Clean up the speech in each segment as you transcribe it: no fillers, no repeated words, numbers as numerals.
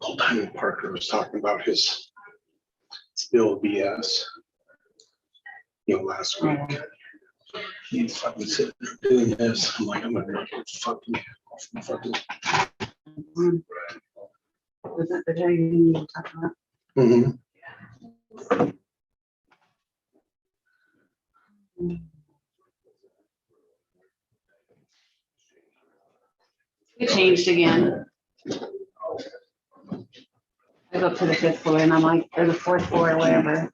Old Timey Parker was talking about his spill BS, last week. He's fucking sitting there doing this. I'm like, I'm gonna make it fucking. Was that the day you were talking about? Mm-hmm. It changed again. I go up to the 5th floor and I'm like, or the 4th floor or whatever.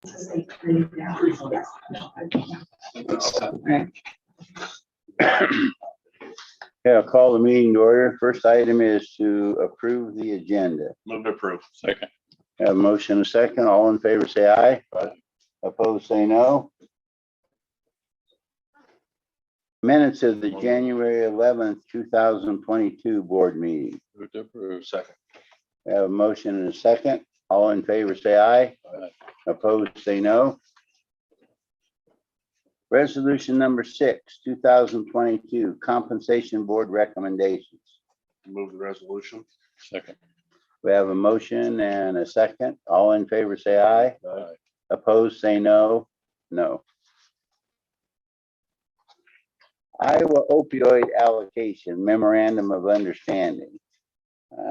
Right. Okay, I'll call the meeting to order. First item is to approve the agenda. Move to approve. Second. Have a motion and a second. All in favor, say aye. Aye. Opposed, say no. Minutes of the January 11th, 2022 board meeting. Move to approve. Second. Have a motion and a second. All in favor, say aye. Aye. Opposed, say no. Resolution number 6, 2022, compensation board recommendations. Move the resolution. Second. We have a motion and a second. All in favor, say aye. Aye. Opposed, say no. No. Iowa opioid allocation memorandum of understanding.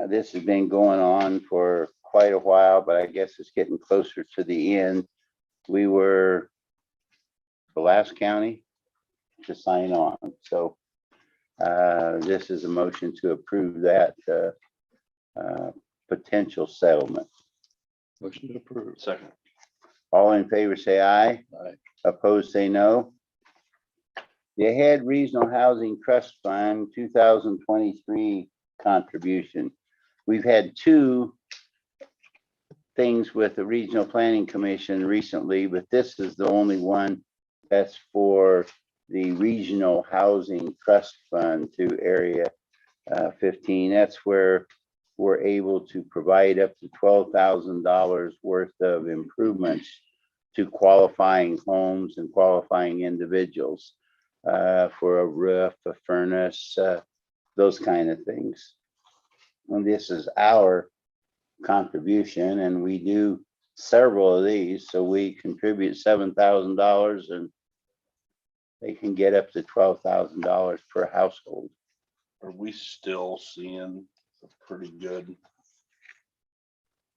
This has been going on for quite a while, but I guess it's getting closer to the end. We were the last county to sign on. So this is a motion to approve that potential settlement. Motion to approve. Second. All in favor, say aye. Aye. Opposed, say no. The Ahead Regional Housing Trust Fund 2023 contribution. We've had two things with the Regional Planning Commission recently, but this is the only one that's for the Regional Housing Trust Fund to Area 15. That's where we're able to provide up to $12,000 worth of improvements to qualifying homes and qualifying individuals for a roof, a furnace, those kind of things. And this is our contribution, and we do several of these. So we contribute $7,000 and they can get up to $12,000 per household. Are we still seeing a pretty good No.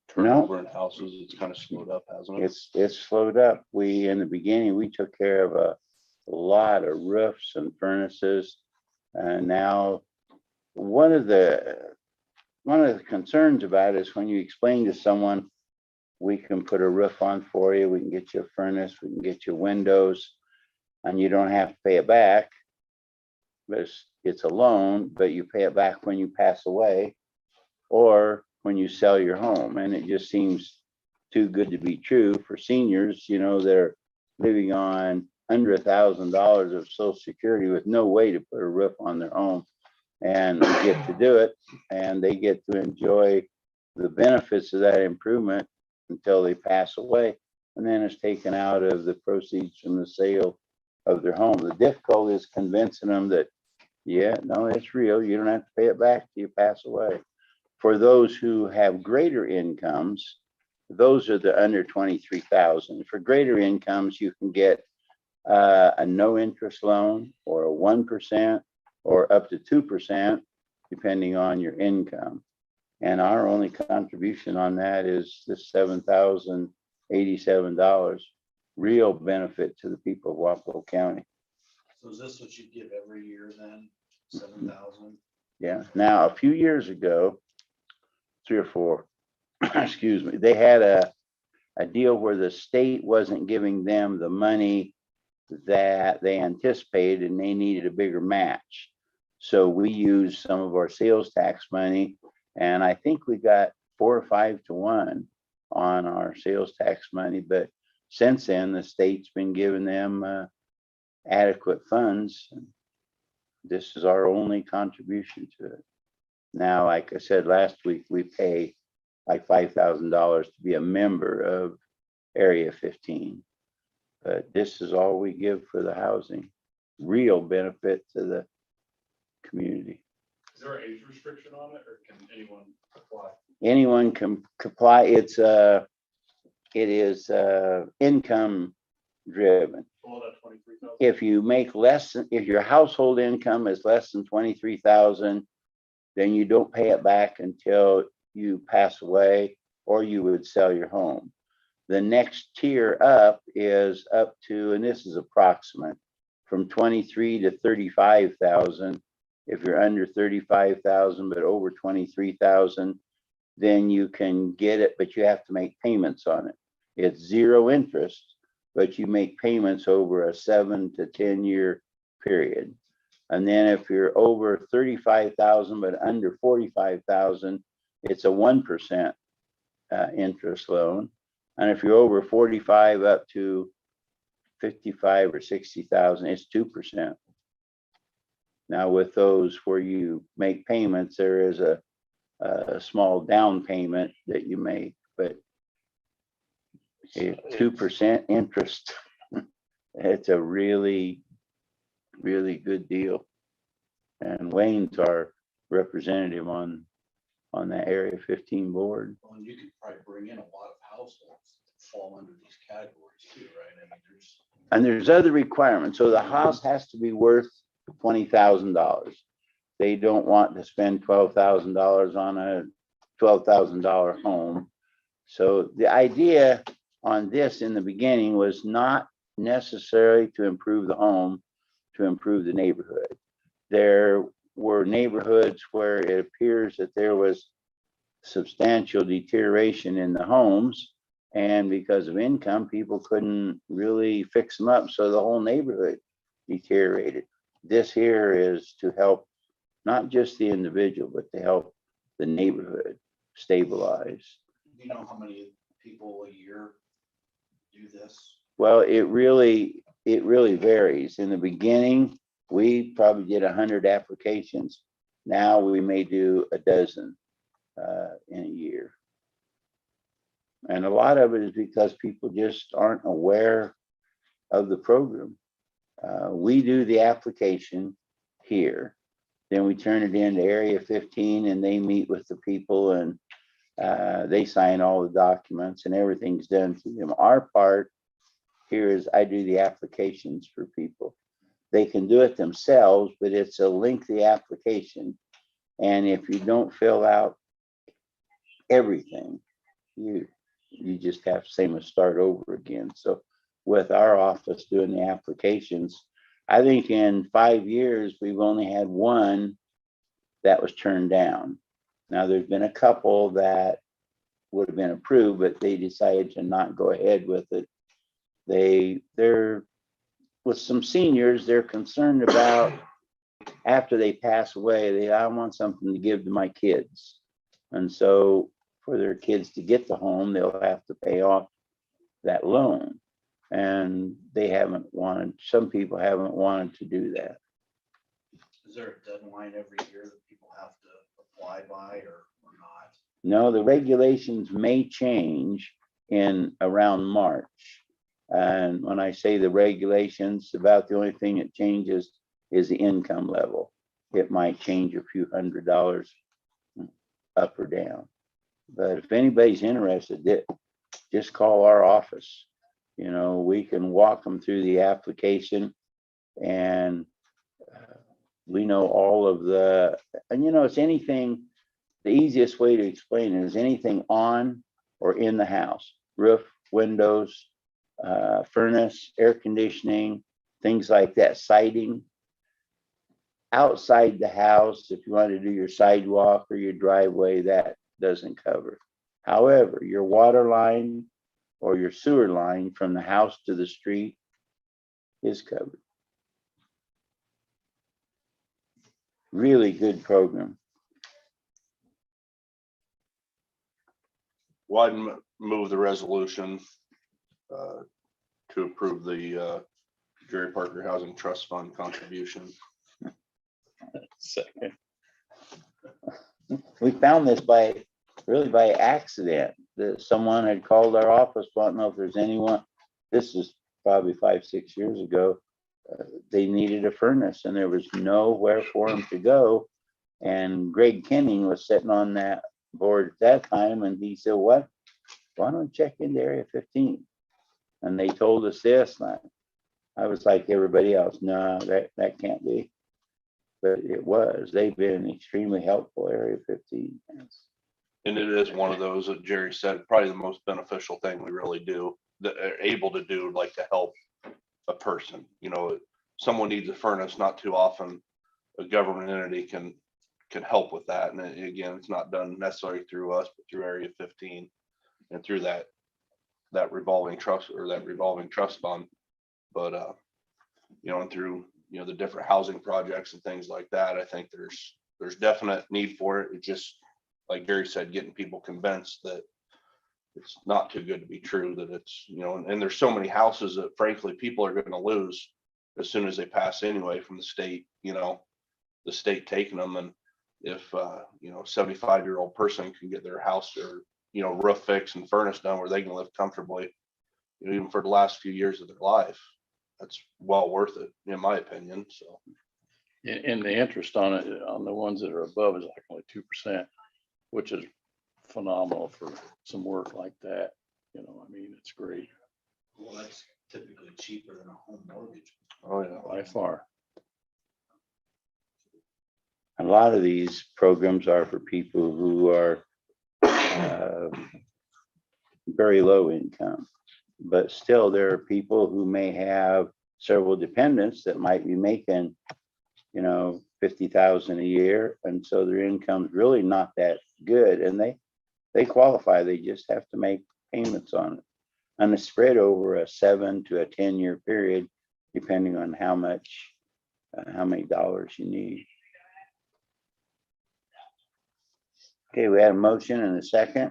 turnover in houses? It's kind of slowed up, hasn't it? It's slowed up. In the beginning, we took care of a lot of roofs and furnaces. And now one of the concerns about it is when you explain to someone, we can put a roof on for you, we can get you a furnace, we can get you windows, and you don't have to pay it back. But it's a loan, but you pay it back when you pass away or when you sell your home. And it just seems too good to be true for seniors, they're living on under $1,000 of Social Security with no way to put a roof on their home. And they get to do it, and they get to enjoy the benefits of that improvement until they pass away. And then it's taken out of the proceeds from the sale of their home. The difficulty is convincing them that, yeah, no, it's real. You don't have to pay it back till you pass away. For those who have greater incomes, those are the under 23,000. For greater incomes, you can get a no interest loan or a 1% or up to 2%, depending on your income. And our only contribution on that is the $7,087, real benefit to the people of Wapco County. So is this what you give every year then, 7,000? Yeah. Now, a few years ago, 3 or 4, excuse me, they had a deal where the state wasn't giving them the money that they anticipated, and they needed a bigger match. So we used some of our sales tax money, and I think we got 4 or 5 to 1 on our sales tax money. But since then, the state's been giving them adequate funds. This is our only contribution to it. Now, like I said last week, we pay like $5,000 to be a member of Area 15. But this is all we give for the housing, real benefit to the community. Is there an age restriction on it, or can anyone apply? Anyone can apply. It is income driven. All that 23,000? If you make less than, if your household income is less than 23,000, then you don't pay it back until you pass away or you would sell your home. The next tier up is up to, and this is approximate, from 23 to 35,000. If you're under 35,000 but over 23,000, then you can get it, but you have to make payments on it. It's zero interest, but you make payments over a 7 to 10 year period. And then if you're over 35,000 but under 45,000, it's a 1% interest loan. And if you're over 45 up to 55 or 60,000, it's 2%. Now with those where you make payments, there is a small down payment that you make, but 2% interest, it's a really, really good deal. And Wayne's our representative on that Area 15 board. Well, and you could probably bring in a lot of households that fall under these categories too, right? I mean, And there's other requirements. So the house has to be worth $20,000. They don't want to spend $12,000 on a $12,000 home. So the idea on this in the beginning was not necessarily to improve the home, to improve the neighborhood. There were neighborhoods where it appears that there was substantial deterioration in the homes. And because of income, people couldn't really fix them up. So the whole neighborhood deteriorated. This here is to help not just the individual, but to help the neighborhood stabilize. you know how many people a year do this? Well, it really varies. In the beginning, we probably did 100 applications. Now we may do a dozen in a year. And a lot of it is because people just aren't aware of the program. We do the application here, then we turn it into Area 15 and they meet with the people and they sign all the documents and everything's done to them. Our part here is I do the applications for people. They can do it themselves, but it's a lengthy application. And if you don't fill out everything, you just have to same as start over again. So with our office doing the applications, I think in 5 years, we've only had one that was turned down. Now there's been a couple that would have been approved, but they decided to not go ahead with it. They're with some seniors, they're concerned about after they pass away, I want something to give to my kids. And so for their kids to get the home, they'll have to pay off that loan. And they haven't wanted, some people haven't wanted to do that. Is there a deadline every year that people have to apply by or not? No, the regulations may change in around March. And when I say the regulations, about the only thing that changes is the income level. It might change a few $100s up or down. But if anybody's interested, just call our office. You know, we can walk them through the application and we know all of the, and you know, it's anything, the easiest way to explain it is anything on or in the house, roof, windows, furnace, air conditioning, things like that, siding. Outside the house, if you want to do your sidewalk or your driveway, that doesn't cover. However, your water line or your sewer line from the house to the street is covered. Really good program. Well, I'd move the resolution to approve the Jerry Parker Housing Trust Fund contribution. Second. We found this really by accident, that someone had called our office, wanting to know if there's anyone, this is probably 5-6 years ago, they needed a furnace and there was nowhere for them to go. And Greg Kenning was sitting on that board at that time and he said, why don't you check into Area 15? And they told us this, and I was like everybody else, no, that can't be. But it was. They've been extremely helpful, Area 15. And it is one of those that Jerry said, probably the most beneficial thing we really do, that are able to do, like to help a person. You know, someone needs a furnace, not too often a government entity can help with that. And again, it's not done necessarily through us, but through Area 15 and through that that revolving trust or that revolving trust fund. But, you know, and through, you know, the different housing projects and things like that, I think there's definite need for it. It just, like Gary said, getting people convinced that it's not too good to be true, that it's, you know, and there's so many houses that frankly, people are going to lose as soon as they pass anyway from the state, you know, the state taking them. And if, you know, 75-year-old person can get their house or, you know, roof fixed and furnace done where they can live comfortably, you know, even for the last few years of their life, that's well worth it, in my opinion. So. And the interest on it, on the ones that are above is like only 2%, which is phenomenal for some work like that. You know, I mean, it's great Well, that's typically cheaper than a home mortgage. Oh, yeah. by far. A lot of these programs are for people who are very low income, but still there are people who may have several dependents that might be making, you know, 50,000 a year, and so their income's really not that good, and they qualify. They just have to make payments on it, and it's spread over a 7 to 10-year period, depending on how many dollars you need. Okay, we had a motion and a second.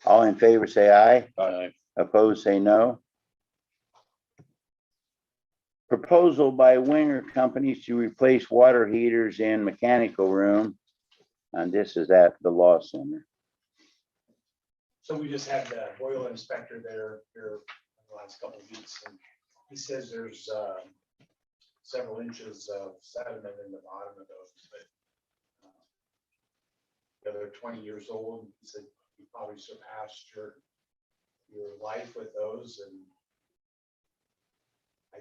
All in favor, say aye. Aye. Opposed, say no. Proposal by Winger Companies to replace water heaters in mechanical room. And this is at the law center. So we just had the boiler inspector there here the last couple of weeks, and he says there's several inches of sediment in the bottom of those, but they're 20 years old. He said you probably surpassed your life with those, and I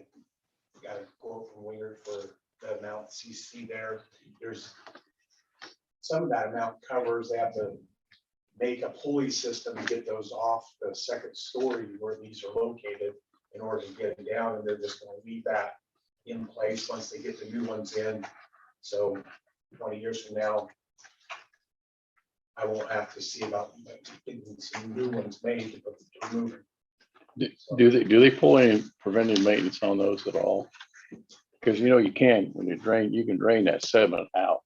got a quote from Winger for the amount CC there. There's some of that amount covers, they have to make a pulley system to get those off the second story where these are located in order to get them down, and they're just gonna leave that in place once they get the new ones in. So 20 years from now, I won't have to see about getting some new ones made to remove them. Do they pull any preventive maintenance on those at all? Because you know you can, when you can drain that sediment out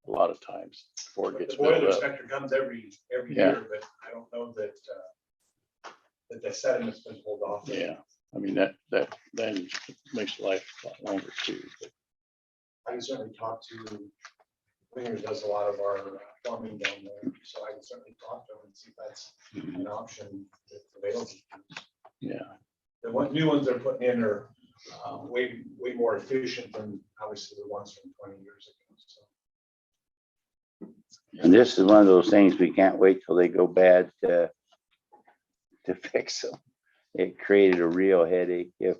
a lot of times before it But gets the boiler built up. inspector comes every Yeah. year, but I don't know that that the sediment's been pulled off. Yeah, I mean, that then makes life a lot longer too. But I can certainly talk to, Wingers does a lot of our plumbing down there, so I can certainly talk to them and see if that's an option that they don't. yeah, The new ones they're putting in are way more efficient than obviously the ones from 20 years ago. So And this is one of those things we can't wait till they go bad to fix them. It created a real headache if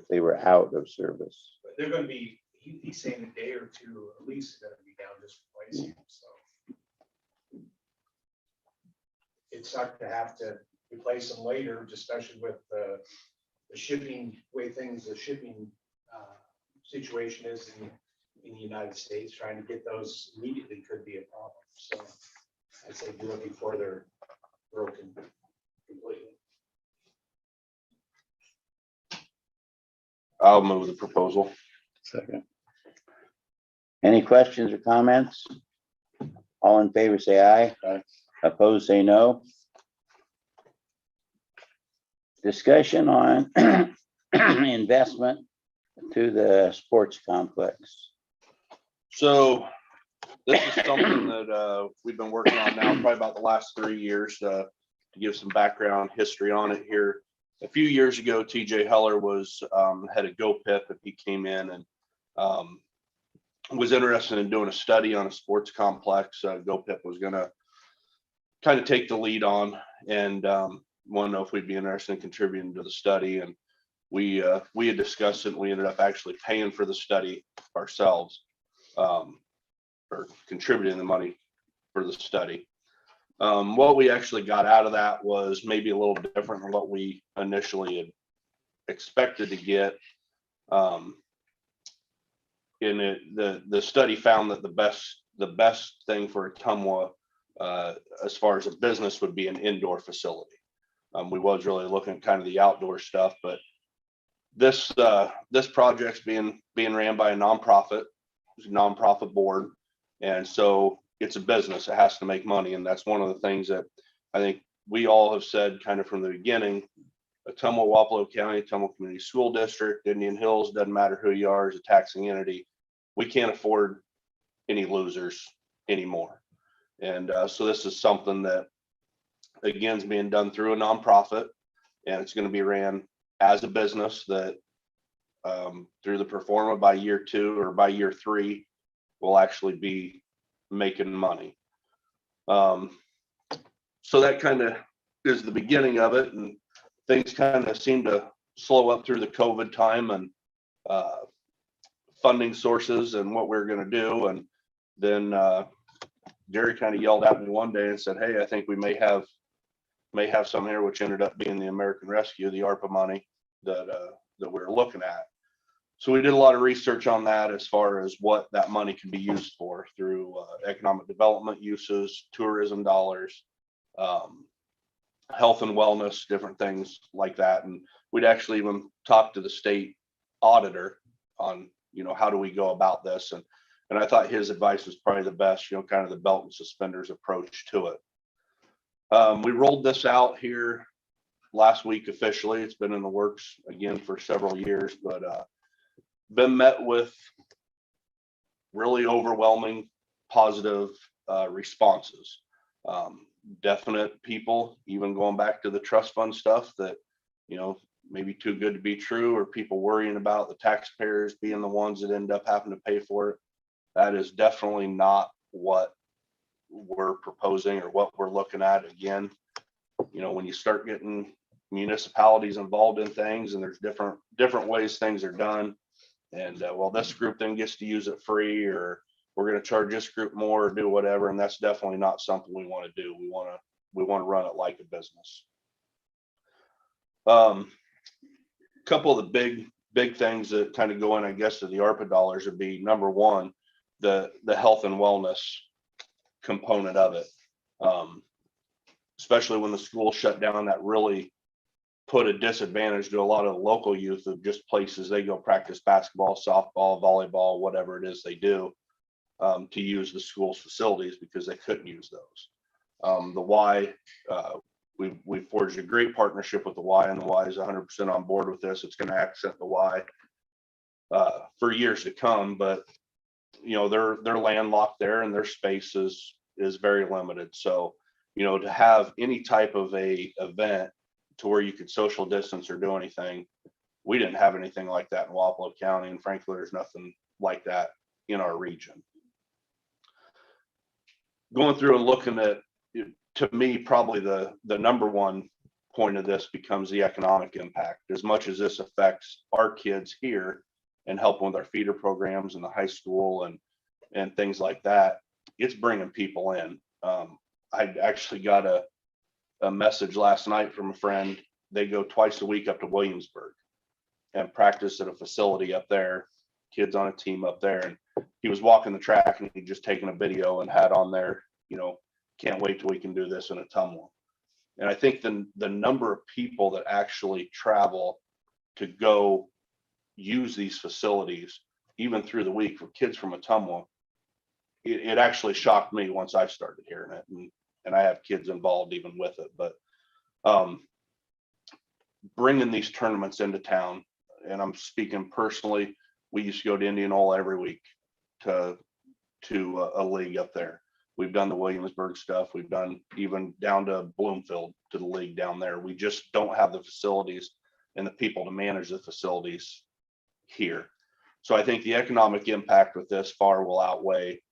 they were out of service. but they're going to be, he's saying a day or two at least going to be down just replacing them. So it sucked to have to replace them later, especially with the shipping the shipping situation is in the United States. Trying to get those immediately could be a problem. So I'd say be looking for they're broken completely. I'll move the proposal. second. Any questions or comments? All in favor, say aye. Aye. Opposed, say no. Discussion on investment to the sports complex. So this is something that we've been working on now probably about the last 3 years to give some background history on it here. A few years ago, TJ Heller was head of GoPip, and he came in and was interested in doing a study on a sports complex. GoPip was going to kind of take the lead on, and want to know if we'd be interested in contributing to the study. And we had discussed it, and we ended up actually paying for the study ourselves, or contributing the money for the study. What we actually got out of that was maybe a little different than what we initially had expected to get. The study found that the best thing for Ottumwa, as far as a business, would be an indoor facility. We was really looking at kind of the outdoor stuff, but this project's being ran by a nonprofit. It's a nonprofit board. And so it's a business. It has to make money. And that's one of the things that I think we all have said kind of from the beginning. Ottumwa, Wapello County, Ottumwa Community School District, Indian Hills, doesn't matter who you are as a taxing entity. We can't afford any losers anymore. And so this is something that, again, is being done through a nonprofit, and it's going to be ran as a business that through the performa by year 2 or by year 3 will actually be making money. So that kind of is the beginning of it, and things kind of seem to slow up through the COVID time and funding sources and what we're going to do. And then Jerry kind of yelled at me one day and said, "Hey, I think we may have some here," which ended up being the American Rescue, the ARPA money that we're looking at. So we did a lot of research on that as far as what that money can be used for through economic development uses, tourism dollars, health and wellness, different things like that. And we'd actually even talk to the state auditor on, how do we go about this? And I thought his advice was probably the best, kind of the belt and suspenders approach to it. We rolled this out here last week officially. It's been in the works again for several years, but been met with really overwhelming positive responses. Definite people, even going back to the trust fund stuff, that maybe too good to be true, or people worrying about the taxpayers being the ones that end up having to pay for it. That is definitely not what we're proposing or what we're looking at. Again, when you start getting municipalities involved in things, and there's different ways things are done, and well, this group then gets to use it free, or we're going to charge this group more, or do whatever. And that's definitely not something we want to do. We want to run it like a business. Couple of the big things that kind of go in, I guess, to the ARPA dollars would be, number one, the health and wellness component of it. Especially when the school shut down, that really put a disadvantage to a lot of the local youth of just places they go practice basketball, softball, volleyball, whatever it is they do, to use the school's facilities because they couldn't use those. The Y, we forged a great partnership with the Y, and the Y is 100% on board with this. It's going to accent the Y for years to come, but they're landlocked there, and their space is very limited. So to have any type of a event to where you could social distance or do anything, we didn't have anything like that in Wapello County, and frankly, there's nothing like that in our region. Going through and looking at, to me, probably the number one point of this becomes the economic impact. As much as this affects our kids here and helping with our feeder programs in the high school and things like that, it's bringing people in. I actually got a message last night from a friend. They go twice a week up to Williamsburg and practice at a facility up there, kids on a team up there. And he was walking the track, and he'd just taken a video and had on there, can't wait till we can do this in Ottumwa. And I think the number of people that actually travel to go use these facilities, even through the week, for kids from Ottumwa, it actually shocked me once I started hearing it. And I have kids involved even with it, but bringing these tournaments into town, and I'm speaking personally, we used to go to Indianola every week to a league up there. We've done the Williamsburg stuff. We've done even down to Bloomfield to the league down there. We just don't have the facilities and the people to manage the facilities here. So I think the economic impact with this far will outweigh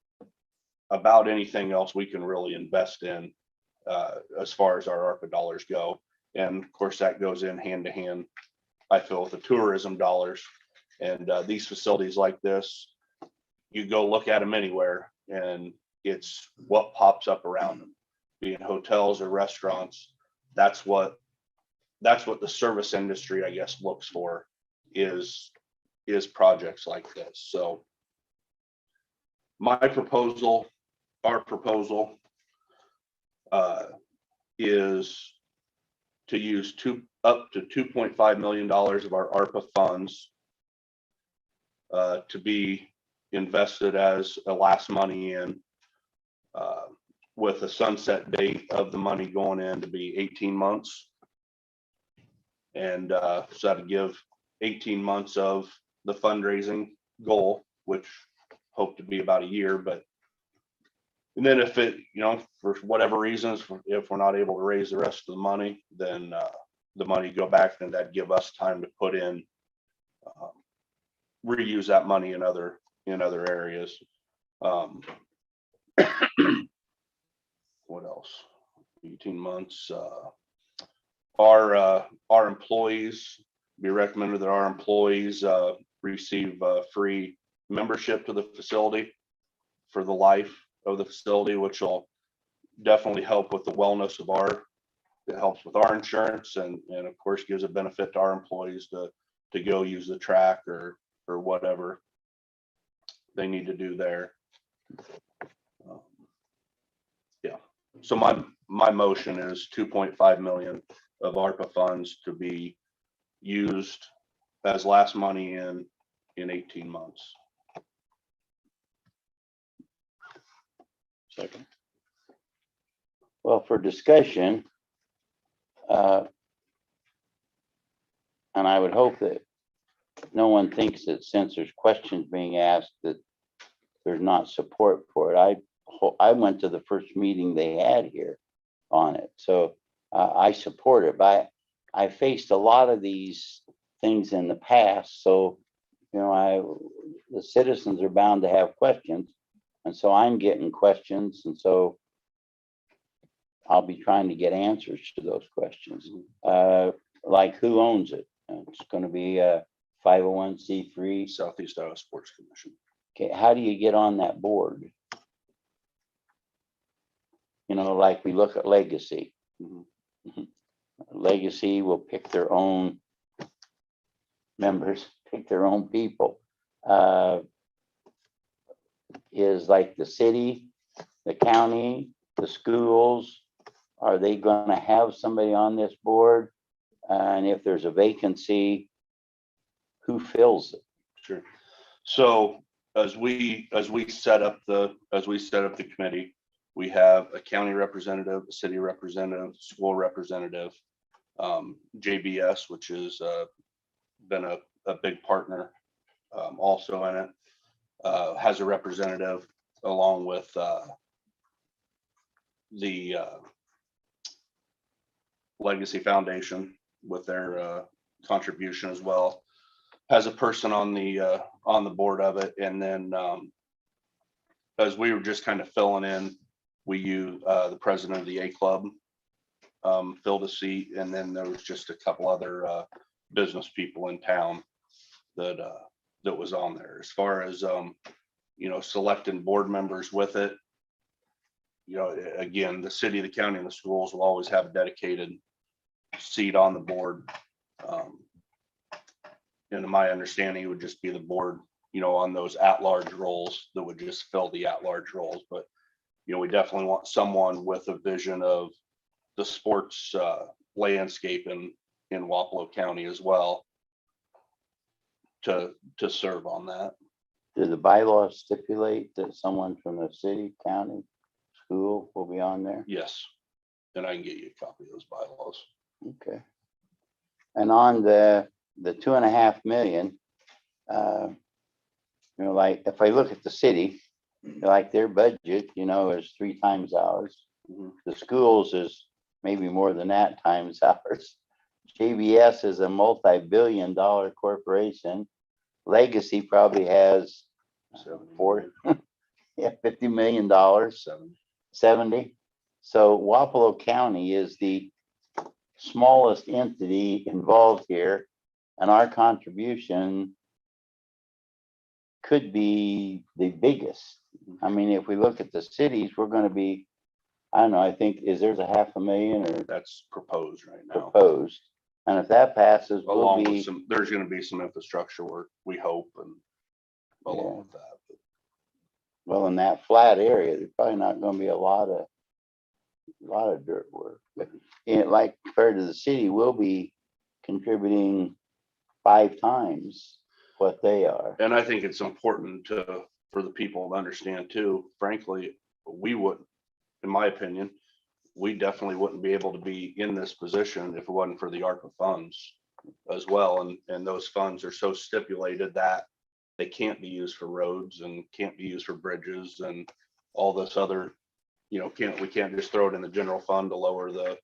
about anything else we can really invest in as far as our ARPA dollars go. And of course, that goes in hand to hand, I feel, with the tourism dollars. And these facilities like this, you go look at them anywhere, and it's what pops up around them, being hotels or restaurants. That's what the service industry, I guess, looks for, is projects like this. So my proposal, our proposal, is to use up to $2.5 million of our ARPA funds to be invested as a last money in, with a sunset date of the money going in to be 18 months. And so that'd give 18 months of the fundraising goal, which hope to be about a year. But and then if it, for whatever reasons, if we're not able to raise the rest of the money, then the money go back, and that'd give us time to put in, reuse that money in other areas. What else? 18 months. Our employees, we recommended that our employees receive free membership to the facility for the life of the facility, which will definitely help with the wellness of it helps with our insurance, and of course gives a benefit to our employees to go use the track or whatever they need to do there. Yeah. So my motion is 2.5 million of ARPA funds to be used as last money in 18 months. Second. Well, for discussion, and I would hope that no one thinks that since there's questions being asked that there's not support for it. I went to the first meeting they had here on it, so I support it. But I faced a lot of these things in the past, so the citizens are bound to have questions, and so I'm getting questions, and so I'll be trying to get answers to those questions. Like who owns it? It's going to be a 501c3. Southeast Iowa Sports Commission. Okay, how do you get on that board? Like we look at Legacy. Legacy will pick their own members, pick their own people. Is like the city, the county, the schools, are they going to have somebody on this board? And if there's a vacancy, who fills it? Sure. So as we set up the committee, we have a county representative, a city representative, school representative, JBS, which has been a big partner also in it, has a representative, along with the Legacy Foundation with their contribution as well, has a person on the board of it. And then as we were just kind of filling in, we use the president of the A Club filled a seat, and then there was just a couple other business people in town that was on there. As far as selecting board members with it, again, the city, the county, and the schools will always have a dedicated seat on the board. And my understanding, it would just be the board, on those at-large roles that would just fill the at-large roles. But we definitely want someone with a vision of the sports landscape in Wapello County as well to serve on that. Do the bylaws stipulate that someone from the city, county, school will be on there? Yes, and I can get you a copy of those bylaws. Okay. And on the 2.5 million, like if I look at the city, like their budget, is 3 times ours. The schools is maybe more than that times ours. JBS is a multi-billion-dollar corporation. Legacy probably has $50 million, 70. So Wapello County is the smallest entity involved here, and our contribution could be the biggest. I mean, if we look at the cities, we're going to be, I don't know, I think, there's a $500,000 or That's proposed right now. proposed. And if that passes, we'll Along be, with there's going to be some infrastructure work, we hope, and along with that. well, in that flat area, there's probably not going to be a lot of a lot of dirt work. But like compared to the city, we'll be contributing 5 times what they are. And I think it's important for the people to understand too, frankly, we wouldn't, in my opinion, we definitely wouldn't be able to be in this position if it wasn't for the ARPA funds as well. And those funds are so stipulated that they can't be used for roads and can't be used for bridges and all this other, we can't just throw it in the general fund to lower the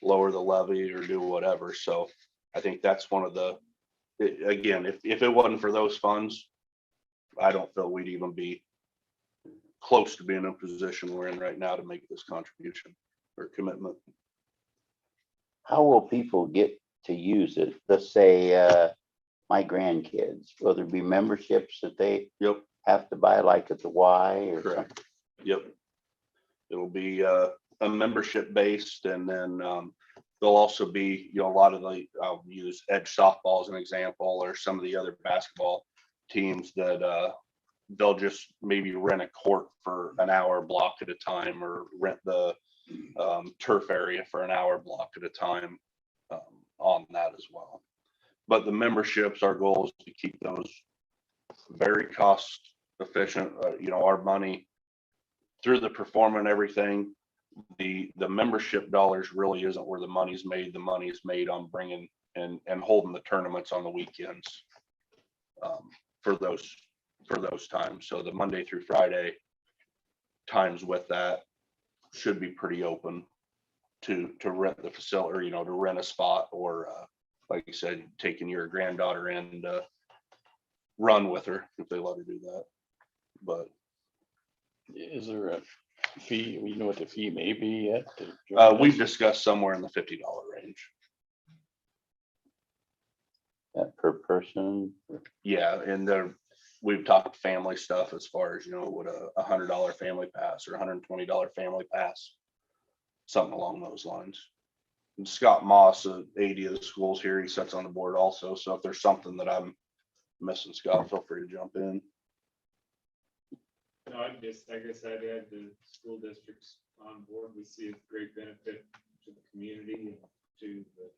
levy or do whatever. So I think that's one of the, again, if it wasn't for those funds, I don't feel we'd even be close to being in a position we're in right now to make this contribution or commitment. How will people get to use it? Let's say, my grandkids, will there be memberships that they Yep, have to buy like at the Y or something? correct. Yep. It'll be a membership based, and then there'll also be, a lot of the, I'll use Edge softball as an example, or some of the other basketball teams that they'll just maybe rent a court for an hour block at a time, or rent the turf area for an hour block at a time on that as well. But the memberships, our goal is to keep those very cost efficient. Our money through the performance and everything, the membership dollars really isn't where the money's made. The money is made on bringing and holding the tournaments on the weekends for those times. So the Monday through Friday times with that should be pretty open to rent the facility, or to rent a spot, or like you said, taking your granddaughter in to run with her if they let her do that. But Is there a fee? You know what the fee may be yet? to join we've us? discussed somewhere in the $50 range. That per person? Yeah, and we've talked family stuff as far as, would a $100 family pass or $120 family pass, something along those lines. And Scott Moss, AD of the schools here, he sits on the board also. So if there's something that I'm missing, Scott, feel free to jump in. No, I guess I'd add the school districts on board. We see a great benefit to the community and to the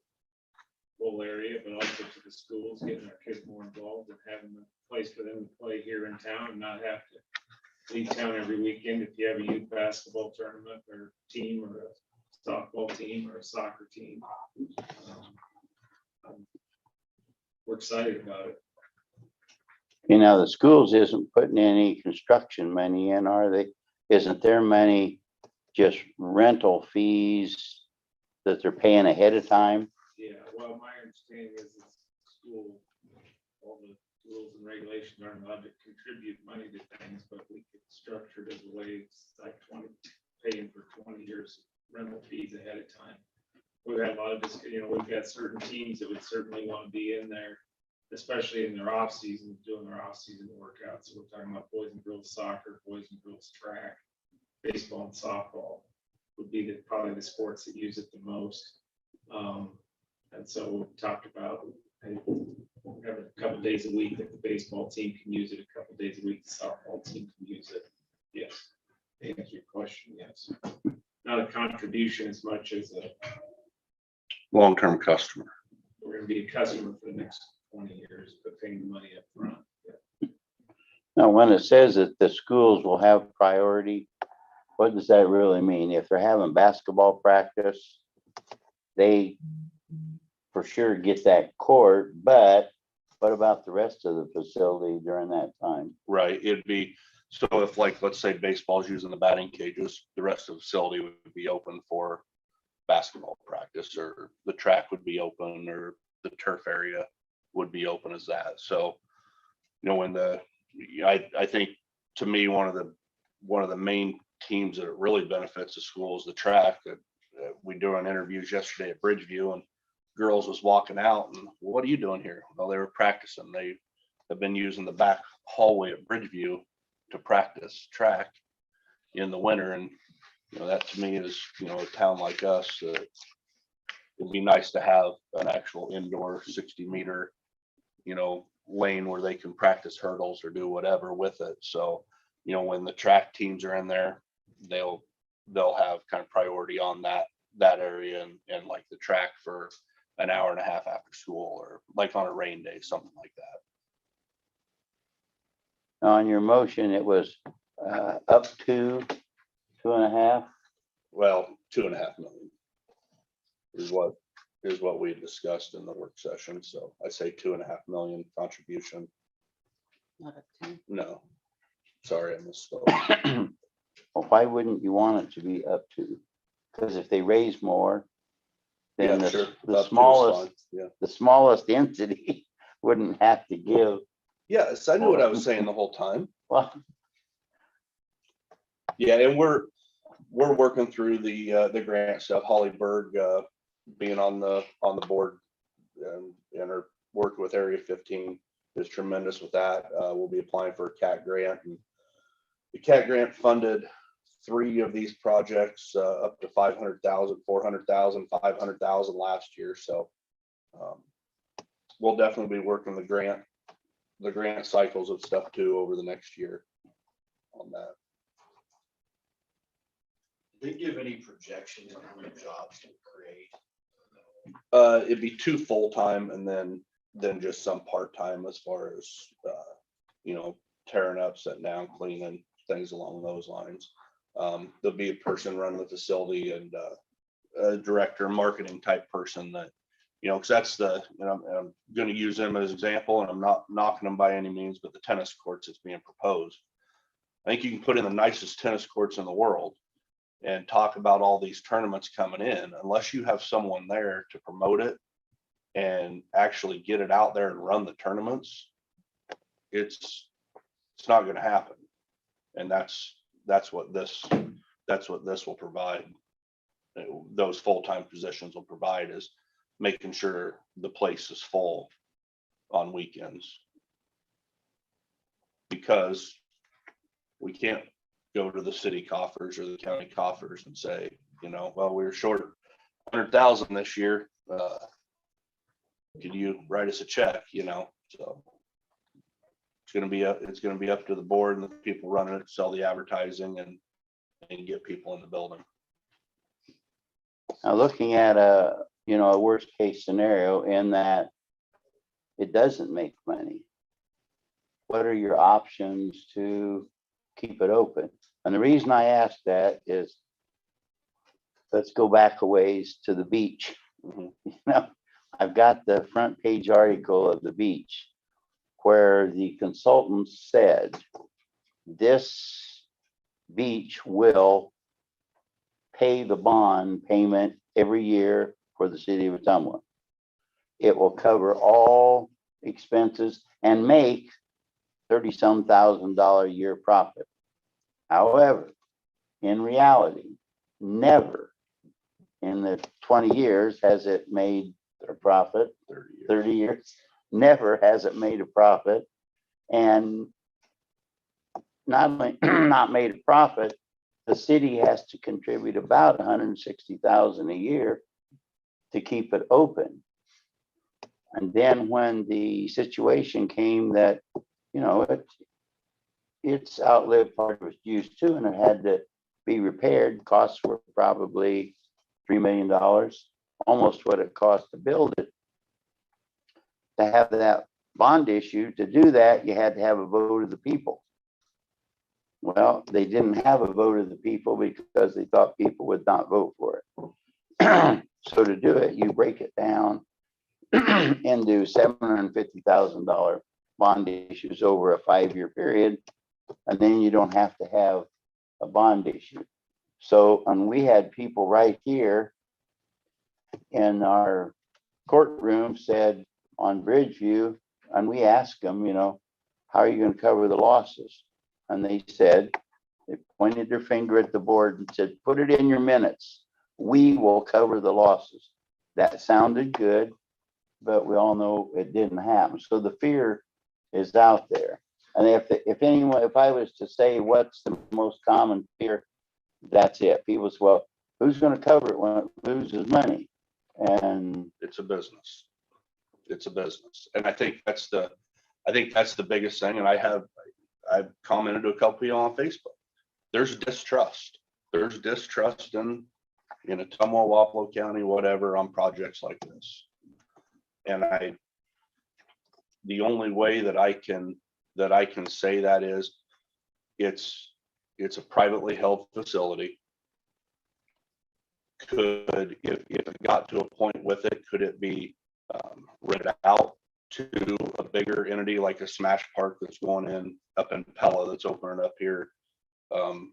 whole area, but also to the schools, getting our kids more involved and having a place for them to play here in town and not have to leave town every weekend if you have a youth basketball tournament or team, or a softball team, or a soccer team. We're excited about it. The schools isn't putting any construction money in, are they? Isn't their money just rental fees that they're paying ahead of time? Yeah, well, my understanding is it's school, all the rules and regulations aren't allowed to contribute money to things, but we could structure it as a way, it's like paying for 20 years rental fees ahead of time. We've had a lot of this, we've got certain teams that would certainly want to be in there, especially in their off season, doing their off season workouts. So we're talking about boys and girls soccer, boys and girls track, baseball and softball would be probably the sports that use it the most. And so we talked about having a couple days a week that the baseball team can use it, a couple days a week the softball team can use it. Yes, to answer your question, yes. Not a contribution as much as Long-term customer. we're going to be a customer for the next 20 years, but paying the money up front. Yeah. Now, when it says that the schools will have priority, what does that really mean? If they're having basketball practice, they for sure get that court, but what about the rest of the facility during that time? Right. It'd be, so if, like, let's say baseball's using the batting cages, the rest of the facility would be open for basketball practice, or the track would be open, or the turf area would be open as that. So, when I think, to me, one of the main teams that really benefits the school is the track. We doing interviews yesterday at Bridgeview, and girls was walking out and, what are you doing here? Well, they were practicing. They have been using the back hallway at Bridgeview to practice track in the winter. And, that to me is, a town like us, it'd be nice to have an actual indoor 60-meter, lane where they can practice hurdles or do whatever with it. So, when the track teams are in there, they'll they'll have kind of priority on that area and like the track for an hour and a half after school, or like on a rain day, something like that. On your motion, it was up to 2.5. Well, 2.5 million is what we discussed in the work session. So I say 2.5 million contribution. Not a 10. No, sorry, I misspoke. Well, why wouldn't you want it to be up to? Because if they raise more, then Yeah, sure. the Up to is smallest, fine. Yeah. the smallest entity wouldn't have to give. Yes, I knew what I was saying the whole time. Well, Yeah, and we're working through the grant stuff. Holly Berg being on the board and her work with Area 15 is tremendous with that. We'll be applying for a CAT grant, and the CAT grant funded 3 of these projects up to 500,000, 400,000, 500,000 last year. So we'll definitely be working the grant cycles of stuff too over the next year on that. Did they give any projections on how many jobs to create? It'd be 2 full-time and then just some part-time as far as tearing up, setting down, cleaning, things along those lines. There'll be a person running the facility and a director, marketing type person that, because that's I'm going to use them as an example, and I'm not knocking them by any means, but the tennis courts that's being proposed, I think you can put in the nicest tennis courts in the world and talk about all these tournaments coming in, unless you have someone there to promote it and actually get it out there and run the tournaments, it's not going to happen. And that's what this will provide. Those full-time positions will provide, is making sure the place is full on weekends, because we can't go to the city coffers or the county coffers and say, well, we were short 100,000 this year. Could you write us a check? So it's going to be up to the board and the people running it to sell the advertising and get people in the building. now looking at a worst case scenario in that it doesn't make money, what are your options to keep it open? And the reason I ask that is, let's go back a ways to the beach. I've got the front page article of the beach where the consultants said this beach will pay the bond payment every year for the city of Ottumwa. It will cover all expenses and make $30-some thousand a year profit. However, in reality, never in the 20 years has it made a profit. 30 years, never has it made a profit. And not only not made a profit, the city has to contribute about 160,000 a year to keep it open. And then when the situation came that, it's outlived part of its use too, and it had to be repaired, costs were probably $3 million, almost what it cost to build it. To have that bond issue, to do that, you had to have a vote of the people. Well, they didn't have a vote of the people because they thought people would not vote for it. So to do it, you break it down into $750,000 bond issues over a 5-year period, and then you don't have to have a bond issue. So, and we had people right here in our courtroom said on Bridgeview, and we asked them, how are you going to cover the losses? And they said, they pointed their finger at the board and said, put it in your minutes. We will cover the losses. That sounded good, but we all know it didn't happen. So the fear is out there. And if I was to say what's the most common fear, that's it. People say, well, who's going to cover it when it loses money? And it's a business. It's a business. And I think that's the biggest thing. And I've commented to a couple people on Facebook. There's distrust. there's distrust in Ottumwa, Wapello County, whatever, on projects like this. And the only way that I can say that is it's a privately held facility. Could, if it got to a point with it, could it be rented out to a bigger entity like a Smash Park that's going in up in Pella that's opening up here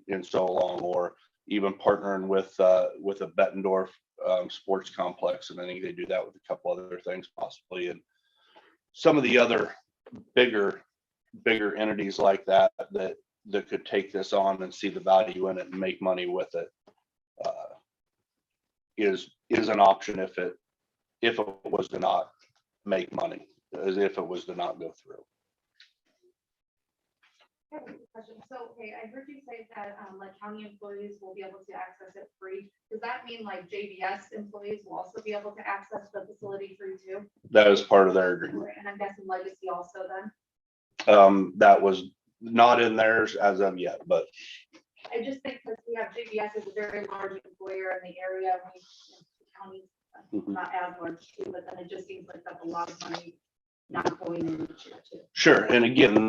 in so long, or even partnering with a Bettendorf sports complex, and I think they do that with a couple other things possibly, and some of the other bigger entities like that could take this on and see the value in it and make money with it. Is an option if it was to not make money, as if it was to not go through. I have a question. So, okay, I heard you say that like county employees will be able to access it free. Does that mean like JVS employees will also be able to access the facility free too? That is part of their agreement. And I'm guessing Legacy also then? That was not in theirs as of yet, but I just think because we have JVS as a very large employer in the area, we, the county, not as large too, but then it just seems like that's a lot of money not going in each year too. sure. And again,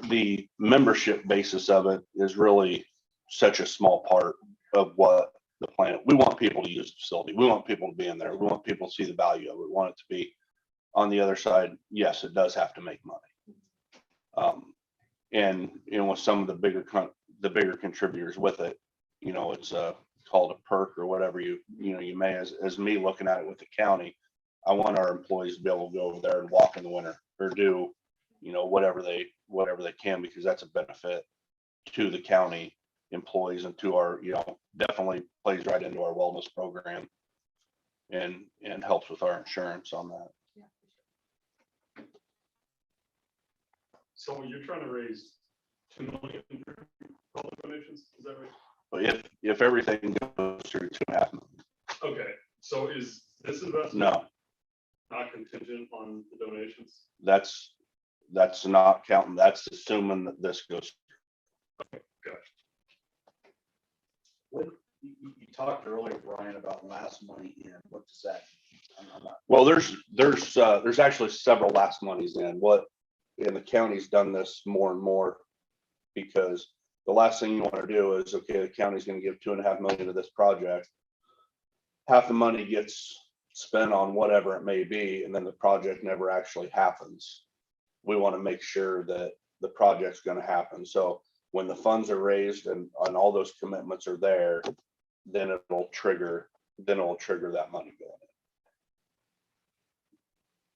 the membership basis of it is really such a small part of what the plan. We want people to use the facility. We want people to be in there. We want people to see the value of it. We want it to be on the other side. Yes, it does have to make money. And with some of the bigger contributors with it, it's called a perk or whatever you may, as me looking at it with the county, I want our employees to be able to go over there and walk in the winter or do, whatever they can, because that's a benefit to the county employees and to our, definitely plays right into our wellness program and helps with our insurance on that. So you're trying to raise 2 million for all the donations, is that right? But if everything goes through 2.5 million. Okay, so is this investment No, not contingent on the donations? that's not counting. That's assuming that this goes. What, you talked earlier, Brian, about last money in, what does that? I'm not- Well, there's actually several last monies in and the county's done this more and more, because the last thing you want to do is, okay, the county's going to give 2.5 million to this project. Half the money gets spent on whatever it may be, and then the project never actually happens. We want to make sure that the project's going to happen. So when the funds are raised and all those commitments are there, then it'll trigger that money going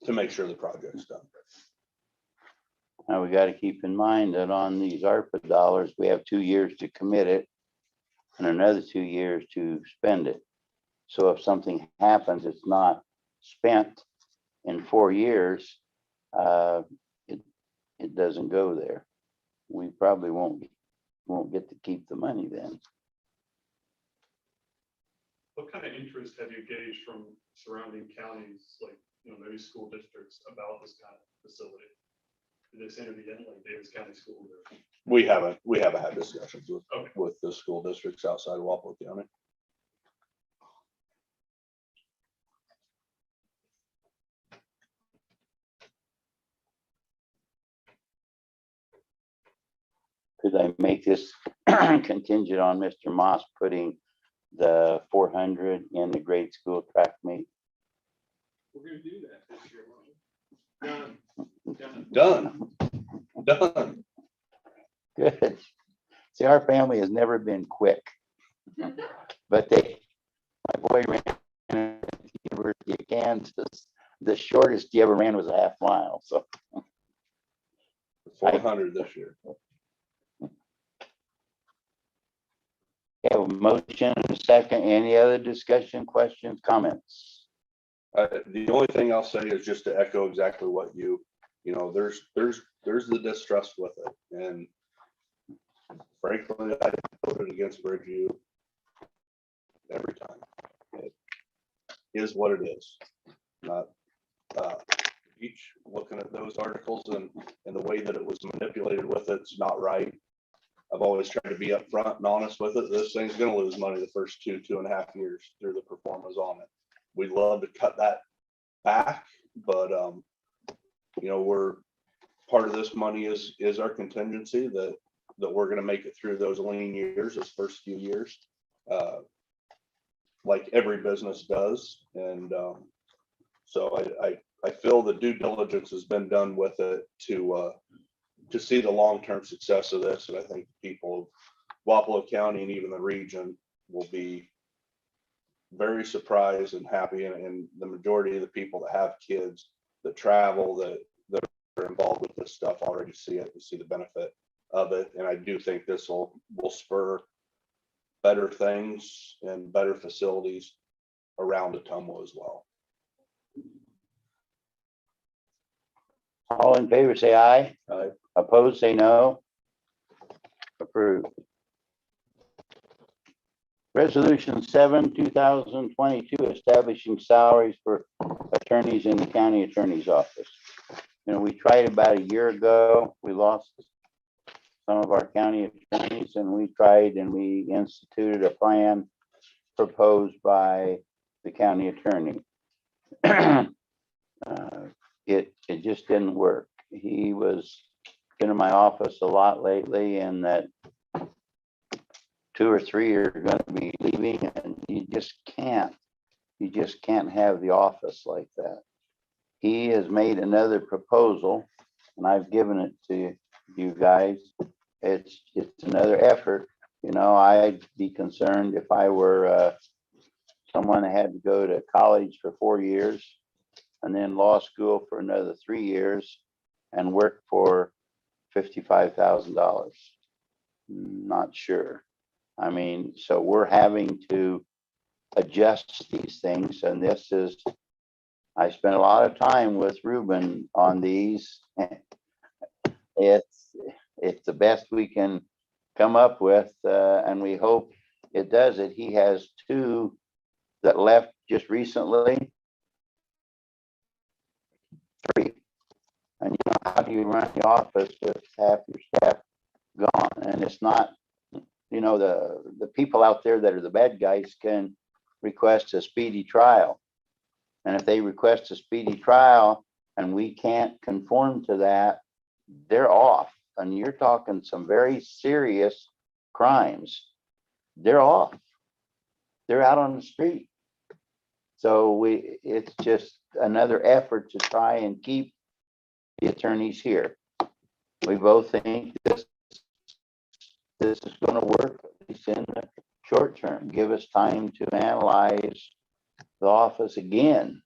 in to make sure the project's done. Now, we got to keep in mind that on these ARPA dollars, we have 2 years to commit it and another 2 years to spend it. So if something happens, it's not spent in 4 years, it doesn't go there. We probably won't get to keep the money then. What kind of interest have you gauged from surrounding counties, like, maybe school districts about this kind of facility? Did they say to the end, like Davis County School? We haven't had discussions Okay. with the school districts outside of Wapello County. Could I make this contingent on Mr. Moss putting the 400 in the grade school track meet? We're gonna do that this year. Done. Done. Good. See, our family has never been quick. But my boy ran at the University of Kansas. The shortest he ever ran was a half mile, so. 400 this year. Have a motion and a second. Any other discussion, questions, comments? The only thing I'll say is just to echo exactly what there's the distrust with it, and frankly, I voted against Bridgeview every time. It is what it is. Not each looking at those articles and the way that it was manipulated with it's not right. I've always tried to be upfront and honest with it. This thing's gonna lose money the first 2.5 years through the performance on it. We'd love to cut that back, but, you know, part of this money is our contingency that we're gonna make it through those lean years, those first few years. Like every business does. And, so I feel the due diligence has been done with it to see the long-term success of this. And I think people of Wapello County and even the region will be very surprised and happy. And the majority of the people that have kids that travel, that are involved with this stuff already see it and see the benefit of it. And I do think this will spur better things and better facilities around Ottumwa as well. All in favor, say aye. Aye. Opposed, say no. Approved. Resolution 7, 2022, establishing salaries for attorneys in the county attorney's office. You know, we tried about a year ago. We lost some of our county attorneys, and we tried and we instituted a plan proposed by the county attorney. It just didn't work. He was been in my office a lot lately, and that 2 or 3 are going to be leaving, and you just can't have the office like that. He has made another proposal, and I've given it to you guys. It's another effort. You know, I'd be concerned if I were someone that had to go to college for 4 years and then law school for another 3 years and work for $55,000. Not sure. I mean, so we're having to adjust these things, and this is, I spent a lot of time with Ruben on these. It's the best we can come up with, and we hope it does it. He has 2 that left just recently. 3. And you know, how do you run the office with half your staff gone? And it's not, you know, the people out there that are the bad guys can request a speedy trial. And if they request a speedy trial and we can't conform to that, they're off. And you're talking some very serious crimes. They're off. They're out on the street. So it's just another effort to try and keep the attorneys here. We both think this is going to work, at least in the short term. Give us time to analyze the office again.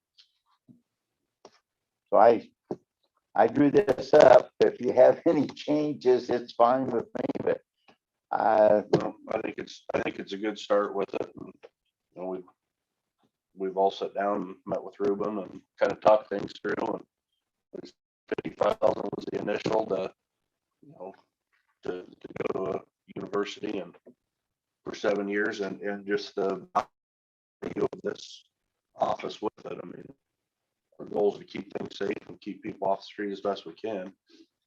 So I drew this up. If you have any changes, it's fine with me, but Well, I think it's a good start with it. And, you know, we've all sat down and met with Ruben and kind of talked things through, and 55,000 was the initial to, you know, to go to a university and for 7 years and just the value of this office with it. I mean, our goal is to keep things safe and keep people off the street as best we can.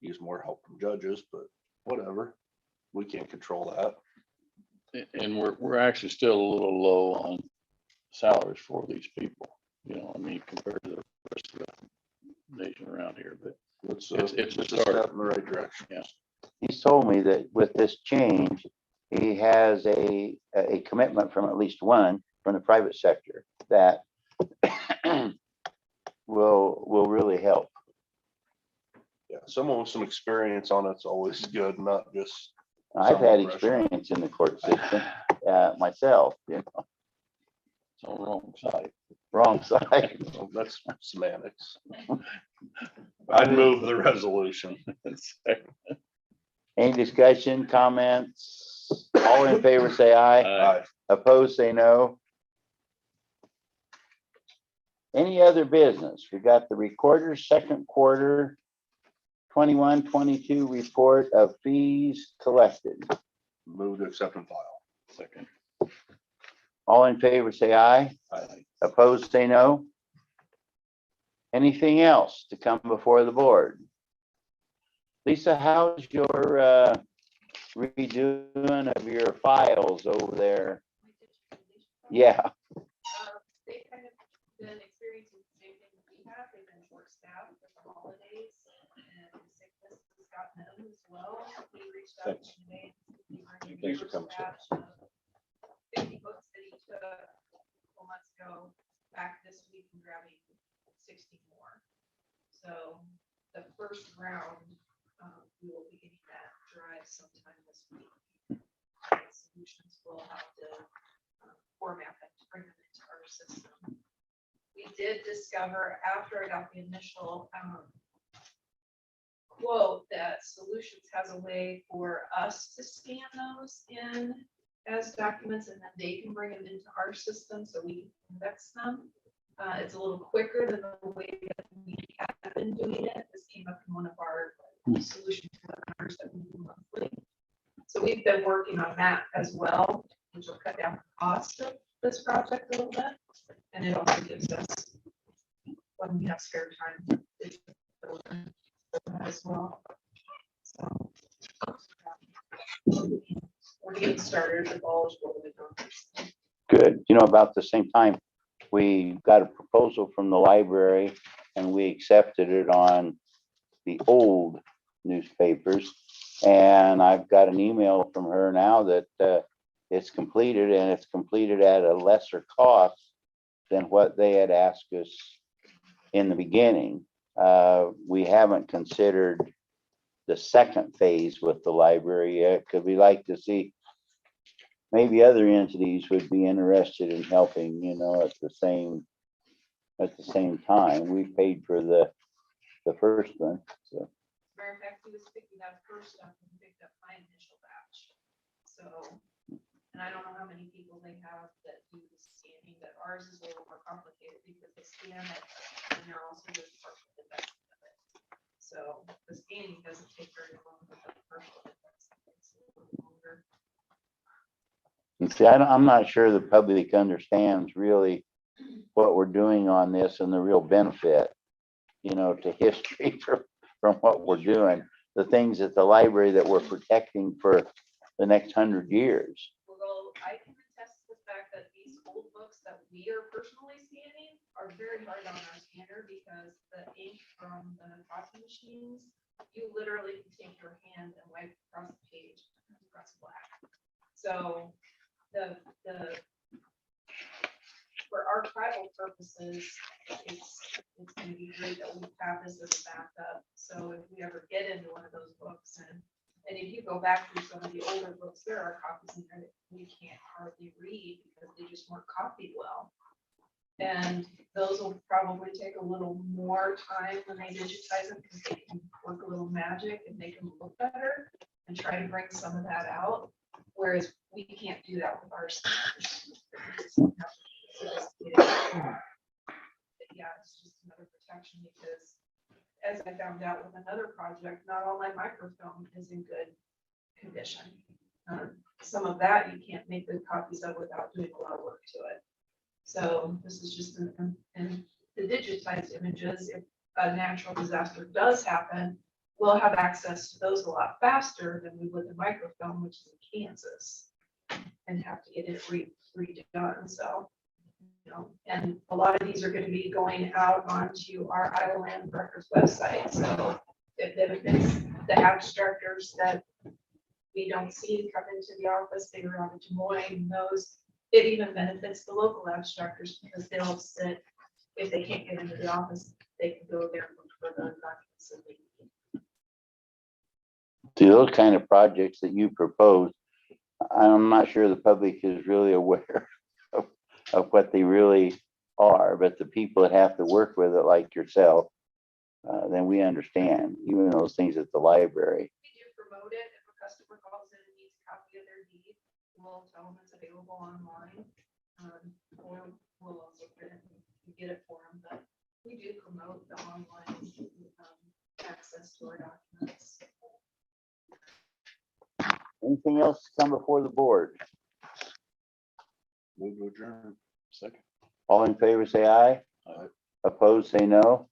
Use more help from judges, but whatever. We can't control that. And we're actually still a little low on salaries for these people, you know, I mean, compared to the rest of the nation around here, but It's it's a a start. step in the right direction. Yeah. he's told me that with this change, he has a commitment from at least one from the private sector that will really help. Yeah, someone with some experience on it's always good, not just. I've had Somewhat fresh. experience in the court system myself, you know, It's on the wrong side. wrong side. Well, that's semantics. I'd move the resolution. Any discussion, comments? All in favor, say aye. Aye. Opposed, say no. Any other business? We got the recorder's second quarter 21-22 report of fees collected. Move to accept and file. Second. All in favor, say aye. Aye. Opposed, say no. Anything else to come before the board? Lisa, how's your redoing of your files over there? Yeah, They've kind of been experiencing the same thing that we have. They've been short staffed with the holidays and sickness has gotten them as well. We reached out to today. Thanks for coming, sir. 50 books that he took a couple months ago, back this week and grabbing 60 more. So the first round, we will be getting that drive sometime this week. Solutions will have to format them to bring them into our system. We did discover after I got the initial quote that Solutions has a way for us to scan those in as documents and then they can bring them into our system so we can index them. It's a little quicker than the way that we have been doing it. This came up in one of our solution webinars that we do monthly. So we've been working on that as well, which will cut down the cost of this project a little bit. And it also gives us, when we have spare time, it's as well. So we're getting started, the ball is rolling on. good. You know, about the same time, we got a proposal from the library and we accepted it on the old newspapers. And I've got an email from her now that it's completed and it's completed at a lesser cost than what they had asked us in the beginning. We haven't considered the second phase with the library yet, because we like to see maybe other entities would be interested in helping, you know, at the same time. We paid for the first one, so. Matter of fact, he was picking up first up and picked up my initial batch. So, and I don't know how many people they have that do the scanning, but ours is a little more complicated because they scan it and they're also doing partial indexing of it. So the scanning doesn't take very long, but the partial indexing takes a little longer. And see, I'm not sure the public understands really what we're doing on this and the real benefit, you know, to history from what we're doing, the things at the library that we're protecting for the next 100 years. Well, I can attest to the fact that these old books that we are personally scanning are very hard on our scanner because the ink from the copy machines, you literally can take your hand and wipe across the page and press black. So the for archival purposes, it's going to be great that we have this as a backup. So if we ever get into one of those books and if you go back through some of the older books, there are copies in there that we can't hardly read because they just weren't copied well. And those will probably take a little more time when they digitize them because they can work a little magic and make them look better and try to bring some of that out. Whereas we can't do that with our scanners. Yeah, it's just another protection because as I found out with another project, not all my microfilm is in good condition. Some of that you can't make good copies of without doing a lot of work to it. So this is just and the digitized images, if a natural disaster does happen, we'll have access to those a lot faster than we would the microfilm, which is in Kansas, and have to get it redone. So, you know, and a lot of these are going to be going out onto our Iowa Land Records website. So if it's the abstractors that we don't see come into the office, they were out of Des Moines, those, it even benefits the local abstractors because they'll sit, if they can't get into the office, they can go there and look for the documents that they need. See, those kind of projects that you propose, I'm not sure the public is really aware of what they really are, but the people that have to work with it, like yourself, then we understand, even those things at the library. We do promote it. If a customer calls in and needs a copy of their deed, we'll tell them it's available online. Or we'll also get it for them, but we do promote the online access to our documents. Anything else to come before the board? Move to adjourn. Second. All in favor, say aye. Aye. Opposed, say no.